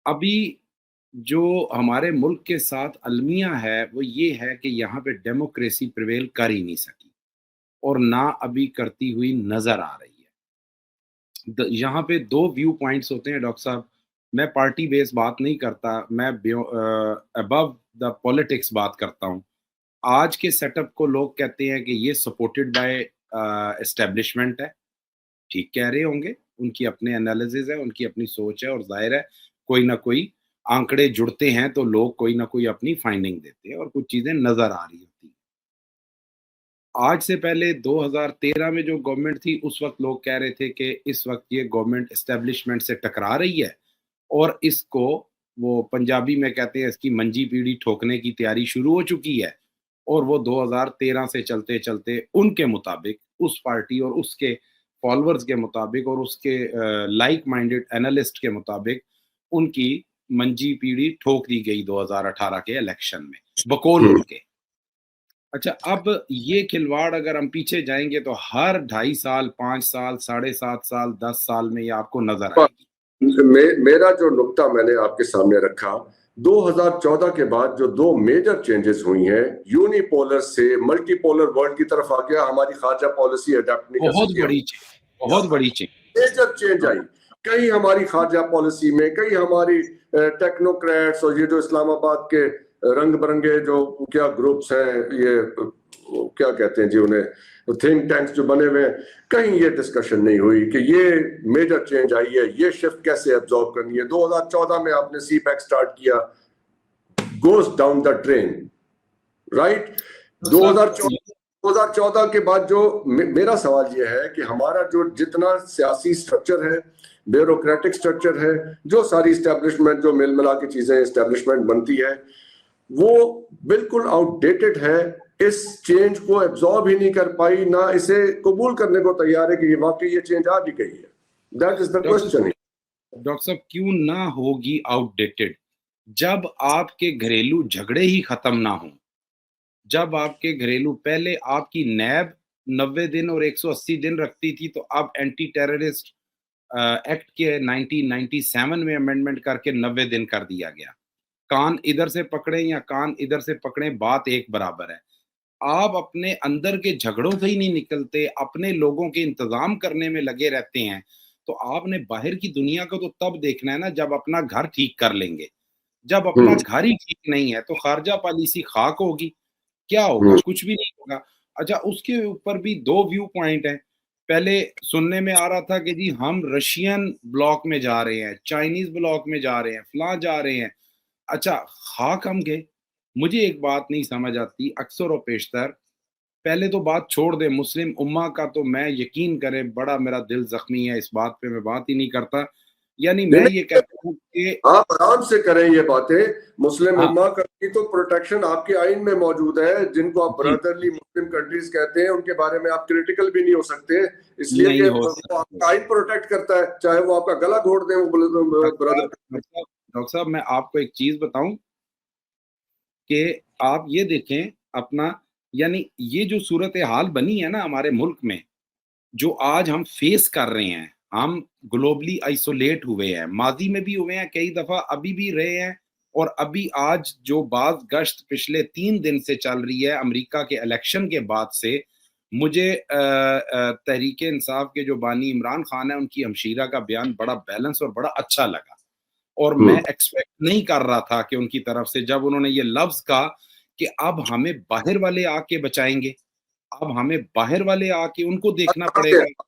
अभी जो हमारे मुल्क के साथ अलमिया है वो ये है कि यहाँ पे डेमोक्रेसी प्रिवेल कर ही नहीं सकी और ना अभी करती हुई नजर आ रही है। यहाँ पे दो व्यू पॉइंट्स होते हैं डॉक्टर साहब। मैं पार्टी बेस्ड बात नहीं करता, मैं अबव द पॉलिटिक्स बात करता हूँ। आज के सेटअप को लोग कहते हैं कि ये सपोर्टेड बाय एस्टेब्लिशमेंट है। ठीक कह रहे होंगे, उनकी अपने एनालिसिस है, उनकी अपनी सोच है और ज़ाहिर है कोई ना कोई आंकड़े जुड़ते हैं तो लोग कोई ना कोई अपनी फाइंडिंग देते हैं और कुछ चीज़ें नज़र आ रही होती हैं। आज से पहले 2013 में जो गवर्नमेंट थी उस वक़्त लोग कह रहे थे कि इस वक़्त ये गवर्नमेंट एस्टेब्लिशमेंट से टकरा रही है और इसको वो पंजाबी में कहते हैं इसकी मंजी पीढ़ी ठोकने की तैयारी शुरू हो चुकी है। और वो 2013 से चलते-चलते उनके मुताबिक उस पार्टी और उसके फॉलोअर्स के मुताबिक और उसके लाइक माइंडेड एनालिस्ट के मुताबिक उनकी मंजी पीढ़ी ठोक दी गई 2018 के इलेक्शन में, बकौल हम्म। उनके। अच्छा, अब ये खिलवाड़ अगर हम पीछे जाएँगे तो हर 2.5 साल, 5 साल, साढ़े 7 साल, 10 साल में ये आपको नज़र आएगी। मेरा जो नुक्ता मैंने आपके सामने रखा, 2014 के बाद जो दो मेजर चेंजेस हुई हैं, यूनिपोलर से मल्टीपोलर वर्ल्ड की तरफ आ गया, हमारी खारजा पॉलिसी अडेप्ट नहीं कर बहुत सकी हम। बड़ी चेंज, बहुत बड़ी चेंज। मेजर चेंज आई, कहीं हमारी खारजा पॉलिसी में, कहीं हमारी टेक्नोक्रेट्स और ये जो इस्लामाबाद के रंग बिरंगे जो क्या ग्रुप्स हैं, ये क्या कहते हैं जी उन्हें, थिंक टैंक्स जो बने हुए हैं, कहीं ये डिस्कशन नहीं हुई कि ये मेजर चेंज आई है, ये शिफ्ट कैसे एब्जॉर्ब करनी है। 2014 में आपने सी पैक स्टार्ट किया, goes down the train, right. 2014 के बाद जो मेरा सवाल ये है कि हमारा जो जितना सियासी स्ट्रक्चर है, ब्यूरोक्रेटिक स्ट्रक्चर है, जो सारी स्टैब्लिशमेंट जो मिल मिला के चीजें स्टैब्लिशमेंट बनती है, वो बिल्कुल आउटडेटेड है। इस चेंज को एब्जॉर्ब ही नहीं कर पाई, ना इसे कबूल करने को तैयार है कि ये वाकई ये चेंज आ भी गई है। That is the question. Doctor साहब, क्यों ना होगी आउटडेटेड? जब आपके घरेलू झगड़े ही खत्म ना हो, जब आपके घरेलू, पहले आपकी नैब 90 दिन और 180 दिन रखती थी, तो अब एंटी टेररिस्ट एक्ट के 1997 में अमेंडमेंट करके 90 दिन कर दिया गया। कान इधर से पकड़े या कान इधर से पकड़े, बात एक बराबर है। आप अपने अंदर के झगड़ों से ही नहीं निकलते, अपने लोगों के इंतजाम करने में लगे रहते हैं, तो आपने बाहर की दुनिया को तो तब देखना है ना जब अपना घर ठीक कर लेंगे। जब अपना घर ही ठीक नहीं है तो खारजा पॉलिसी खाक होगी। क्या होगा? कुछ भी नहीं होगा। अच्छा, उसके ऊपर भी दो व्यू पॉइंट हैं। पहले सुनने में आ रहा था कि जी हम रशियन ब्लॉक में जा रहे हैं, चाइनीज ब्लॉक में जा रहे हैं, फलां जा रहे हैं। अच्छा, खाक हम गए। मुझे एक बात नहीं समझ आती अक्सर और पेशतर, पहले तो बात छोड़ दे मुस्लिम उम्मा का, तो मैं यकीन करें बड़ा मेरा दिल जख्मी है, इस बात पे मैं बात ही नहीं करता। यानी मैं ये कहता हूँ कि आप आराम से करें ये बातें। मुस्लिम हाँ, उम्मा की तो प्रोटेक्शन आपके आइन में मौजूद है, जिनको आप जी, ब्रदरली मुस्लिम कंट्रीज कहते हैं, उनके बारे में आप क्रिटिकल भी नहीं हो सकते, इसलिए नहीं कि हो वो सकता। आपका आइन प्रोटेक्ट करता है, चाहे वो आपका गला घोट दें वो ब्रदर। डॉक्टर साहब, मैं आपको एक चीज बताऊं कि आप ये देखें अपना, यानी ये जो सूरत हाल बनी है ना हमारे मुल्क में, जो आज हम फेस कर रहे हैं, हम ग्लोबली आइसोलेट हुए हैं, माजी में भी हुए हैं कई दफा, अभी भी रहे हैं। और अभी आज जो बाज गश्त पिछले 3 दिन से चल रही है अमेरिका के इलेक्शन के बाद से, मुझे तहरीक इंसाफ के जो बानी इमरान खान है उनकी हमशीरा का बयान बड़ा बैलेंस और बड़ा अच्छा लगा। और मैं एक्सपेक्ट नहीं कर रहा था कि उनकी तरफ से जब उन्होंने ये लफ्ज कहा कि अब हमें बाहर वाले आके बचाएंगे, अब हमें बाहर वाले आके उनको देखना कहाँ से पड़ेगा।